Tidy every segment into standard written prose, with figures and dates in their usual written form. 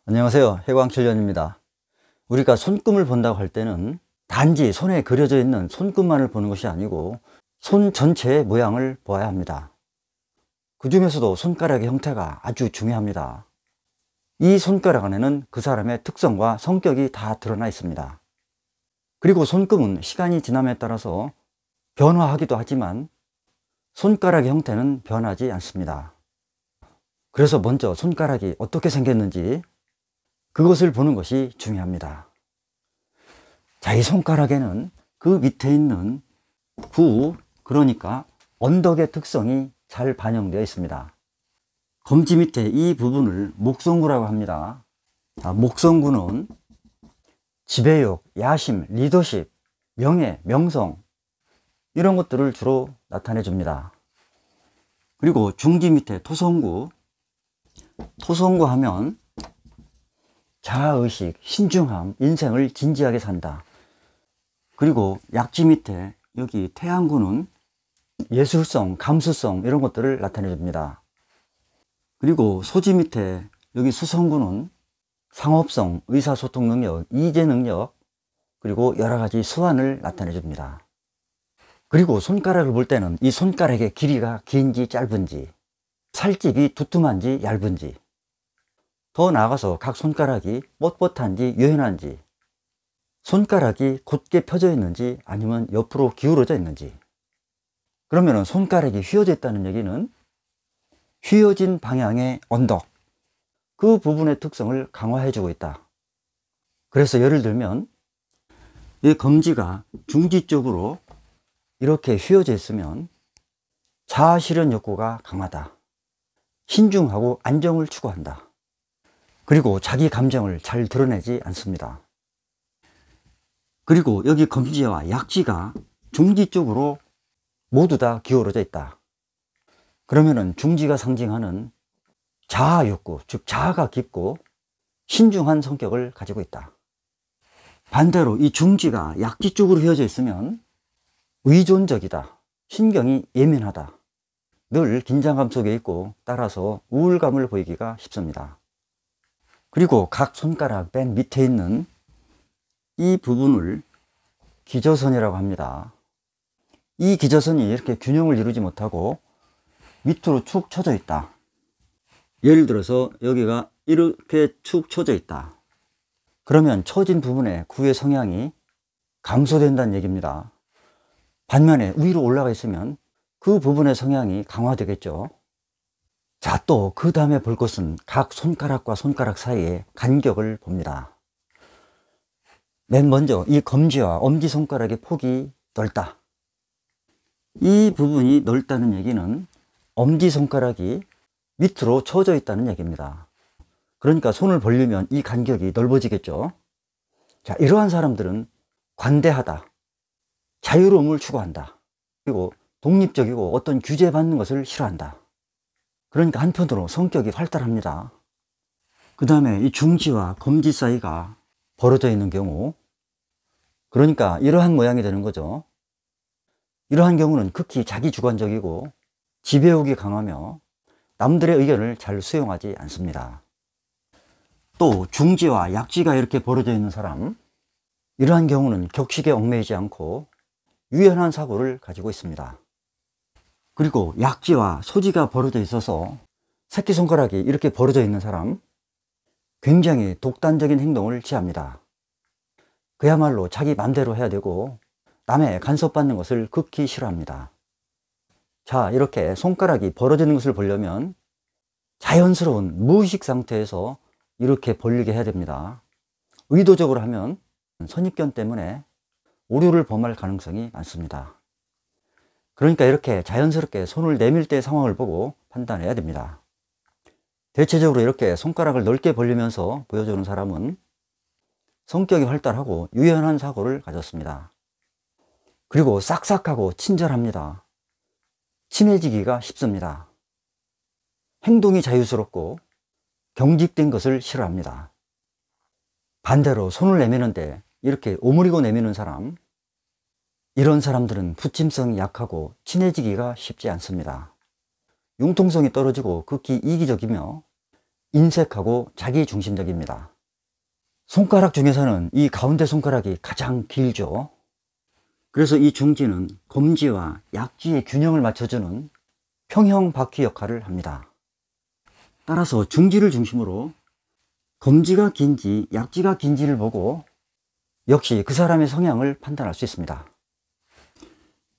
안녕하세요, 해광칠년입니다. 우리가 손금을 본다고 할 때는 단지 손에 그려져 있는 손금만을 보는 것이 아니고 손 전체의 모양을 보아야 합니다. 그 중에서도 손가락의 형태가 아주 중요합니다. 이 손가락 안에는 그 사람의 특성과 성격이 다 드러나 있습니다. 그리고 손금은 시간이 지남에 따라서 변화하기도 하지만 손가락의 형태는 변하지 않습니다. 그래서 먼저 손가락이 어떻게 생겼는지 그것을 보는 것이 중요합니다. 자, 이 손가락에는 그 밑에 있는 구, 그러니까 언덕의 특성이 잘 반영되어 있습니다. 검지 밑에 이 부분을 목성구라고 합니다. 자, 목성구는 지배욕, 야심, 리더십, 명예, 명성 이런 것들을 주로 나타내 줍니다. 그리고 중지 밑에 토성구, 토성구 하면 자아의식, 신중함, 인생을 진지하게 산다. 그리고 약지 밑에 여기 태양구는 예술성, 감수성 이런 것들을 나타내 줍니다. 그리고 소지 밑에 여기 수성구는 상업성, 의사소통 능력, 이제 능력, 그리고 여러 가지 수완을 나타내 줍니다. 그리고 손가락을 볼 때는 이 손가락의 길이가 긴지 짧은지, 살집이 두툼한지 얇은지, 더 나아가서 각 손가락이 뻣뻣한지 유연한지, 손가락이 곧게 펴져 있는지 아니면 옆으로 기울어져 있는지. 그러면 손가락이 휘어져 있다는 얘기는 휘어진 방향의 언덕, 그 부분의 특성을 강화해 주고 있다. 그래서 예를 들면 이 검지가 중지 쪽으로 이렇게 휘어져 있으면 자아실현 욕구가 강하다. 신중하고 안정을 추구한다. 그리고 자기 감정을 잘 드러내지 않습니다. 그리고 여기 검지와 약지가 중지 쪽으로 모두 다 기울어져 있다. 그러면은 중지가 상징하는 자아 욕구, 즉 자아가 깊고 신중한 성격을 가지고 있다. 반대로 이 중지가 약지 쪽으로 휘어져 있으면 의존적이다. 신경이 예민하다. 늘 긴장감 속에 있고 따라서 우울감을 보이기가 쉽습니다. 그리고 각 손가락 맨 밑에 있는 이 부분을 기저선이라고 합니다. 이 기저선이 이렇게 균형을 이루지 못하고 밑으로 축 처져 있다. 예를 들어서 여기가 이렇게 축 처져 있다. 그러면 처진 부분에 구의 성향이 감소된다는 얘기입니다. 반면에 위로 올라가 있으면 그 부분의 성향이 강화되겠죠. 자, 또 그 다음에 볼 것은 각 손가락과 손가락 사이의 간격을 봅니다. 맨 먼저 이 검지와 엄지손가락의 폭이 넓다. 이 부분이 넓다는 얘기는 엄지손가락이 밑으로 처져 있다는 얘기입니다. 그러니까 손을 벌리면 이 간격이 넓어지겠죠. 자, 이러한 사람들은 관대하다. 자유로움을 추구한다. 그리고 독립적이고 어떤 규제받는 것을 싫어한다. 그러니까 한편으로 성격이 활달합니다. 그 다음에 이 중지와 검지 사이가 벌어져 있는 경우, 그러니까 이러한 모양이 되는 거죠. 이러한 경우는 극히 자기 주관적이고 지배욕이 강하며 남들의 의견을 잘 수용하지 않습니다. 또 중지와 약지가 이렇게 벌어져 있는 사람, 이러한 경우는 격식에 얽매이지 않고 유연한 사고를 가지고 있습니다. 그리고 약지와 소지가 벌어져 있어서 새끼손가락이 이렇게 벌어져 있는 사람, 굉장히 독단적인 행동을 취합니다. 그야말로 자기 맘대로 해야 되고 남의 간섭받는 것을 극히 싫어합니다. 자, 이렇게 손가락이 벌어지는 것을 보려면 자연스러운 무의식 상태에서 이렇게 벌리게 해야 됩니다. 의도적으로 하면 선입견 때문에 오류를 범할 가능성이 많습니다. 그러니까 이렇게 자연스럽게 손을 내밀 때 상황을 보고 판단해야 됩니다. 대체적으로 이렇게 손가락을 넓게 벌리면서 보여주는 사람은 성격이 활달하고 유연한 사고를 가졌습니다. 그리고 싹싹하고 친절합니다. 친해지기가 쉽습니다. 행동이 자유스럽고 경직된 것을 싫어합니다. 반대로 손을 내미는데 이렇게 오므리고 내미는 사람, 이런 사람들은 부침성이 약하고 친해지기가 쉽지 않습니다. 융통성이 떨어지고 극히 이기적이며 인색하고 자기중심적입니다. 손가락 중에서는 이 가운데 손가락이 가장 길죠. 그래서 이 중지는 검지와 약지의 균형을 맞춰주는 평형 바퀴 역할을 합니다. 따라서 중지를 중심으로 검지가 긴지 약지가 긴지를 보고 역시 그 사람의 성향을 판단할 수 있습니다.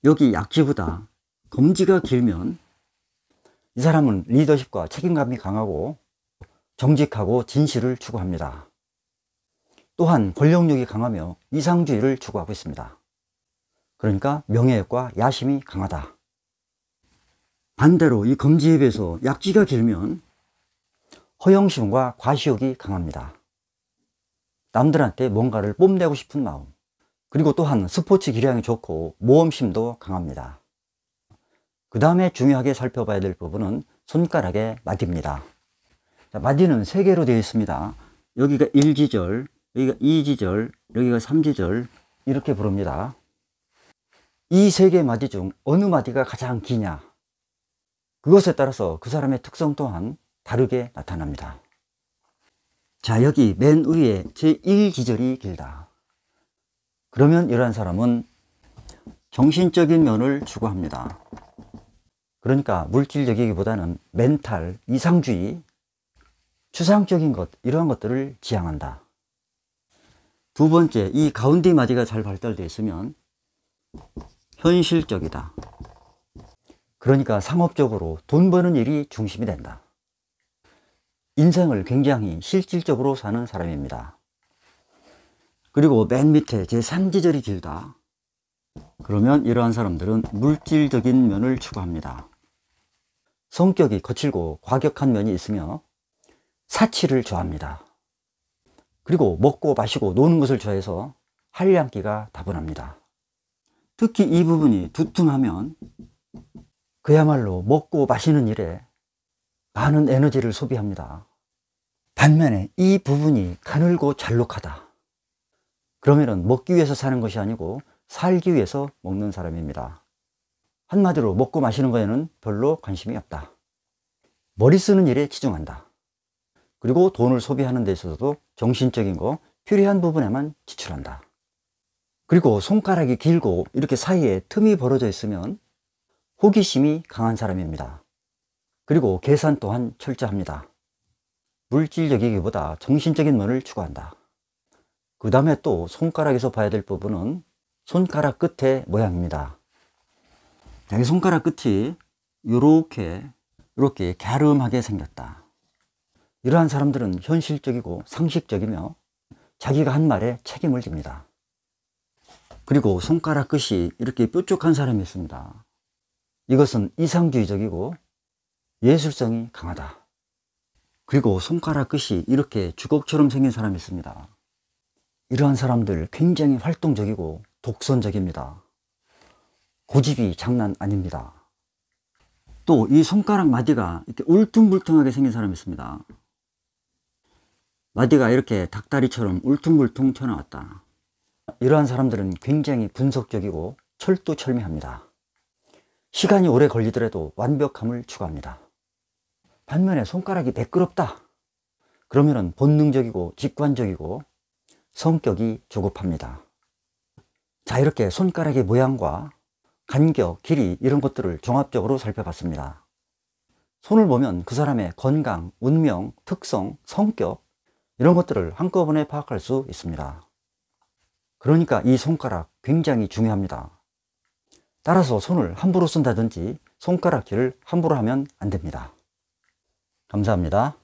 여기 약지보다 검지가 길면 이 사람은 리더십과 책임감이 강하고 정직하고 진실을 추구합니다. 또한 권력욕이 강하며 이상주의를 추구하고 있습니다. 그러니까 명예욕과 야심이 강하다. 반대로 이 검지에 비해서 약지가 길면 허영심과 과시욕이 강합니다. 남들한테 뭔가를 뽐내고 싶은 마음, 그리고 또한 스포츠 기량이 좋고 모험심도 강합니다. 그 다음에 중요하게 살펴봐야 될 부분은 손가락의 마디입니다. 자, 마디는 3개로 되어 있습니다. 여기가 1지절, 여기가 2지절, 여기가 3지절 이렇게 부릅니다. 이 3개의 마디 중 어느 마디가 가장 기냐, 그것에 따라서 그 사람의 특성 또한 다르게 나타납니다. 자, 여기 맨 위에 제1지절이 길다. 그러면 이러한 사람은 정신적인 면을 추구합니다. 그러니까 물질적이기보다는 멘탈, 이상주의, 추상적인 것, 이러한 것들을 지향한다. 두 번째, 이 가운데 마디가 잘 발달되어 있으면 현실적이다. 그러니까 상업적으로 돈 버는 일이 중심이 된다. 인생을 굉장히 실질적으로 사는 사람입니다. 그리고 맨 밑에 제3지절이 길다. 그러면 이러한 사람들은 물질적인 면을 추구합니다. 성격이 거칠고 과격한 면이 있으며 사치를 좋아합니다. 그리고 먹고 마시고 노는 것을 좋아해서 한량기가 다분합니다. 특히 이 부분이 두툼하면 그야말로 먹고 마시는 일에 많은 에너지를 소비합니다. 반면에 이 부분이 가늘고 잘록하다. 그러면은 먹기 위해서 사는 것이 아니고 살기 위해서 먹는 사람입니다. 한마디로 먹고 마시는 거에는 별로 관심이 없다. 머리 쓰는 일에 치중한다. 그리고 돈을 소비하는 데 있어서도 정신적인 거, 필요한 부분에만 지출한다. 그리고 손가락이 길고 이렇게 사이에 틈이 벌어져 있으면 호기심이 강한 사람입니다. 그리고 계산 또한 철저합니다. 물질적이기보다 정신적인 면을 추구한다. 그 다음에 또 손가락에서 봐야 될 부분은 손가락 끝의 모양입니다. 이 손가락 끝이 이렇게 갸름하게 생겼다. 이러한 사람들은 현실적이고 상식적이며 자기가 한 말에 책임을 집니다. 그리고 손가락 끝이 이렇게 뾰족한 사람이 있습니다. 이것은 이상주의적이고 예술성이 강하다. 그리고 손가락 끝이 이렇게 주걱처럼 생긴 사람이 있습니다. 이러한 사람들 굉장히 활동적이고 독선적입니다. 고집이 장난 아닙니다. 또 이 손가락 마디가 이렇게 울퉁불퉁하게 생긴 사람이 있습니다. 마디가 이렇게 닭다리처럼 울퉁불퉁 튀어나왔다. 이러한 사람들은 굉장히 분석적이고 철두철미합니다. 시간이 오래 걸리더라도 완벽함을 추구합니다. 반면에 손가락이 매끄럽다. 그러면은 본능적이고 직관적이고 성격이 조급합니다. 자, 이렇게 손가락의 모양과 간격, 길이 이런 것들을 종합적으로 살펴봤습니다. 손을 보면 그 사람의 건강, 운명, 특성, 성격 이런 것들을 한꺼번에 파악할 수 있습니다. 그러니까 이 손가락 굉장히 중요합니다. 따라서 손을 함부로 쓴다든지 손가락질을 함부로 하면 안 됩니다. 감사합니다.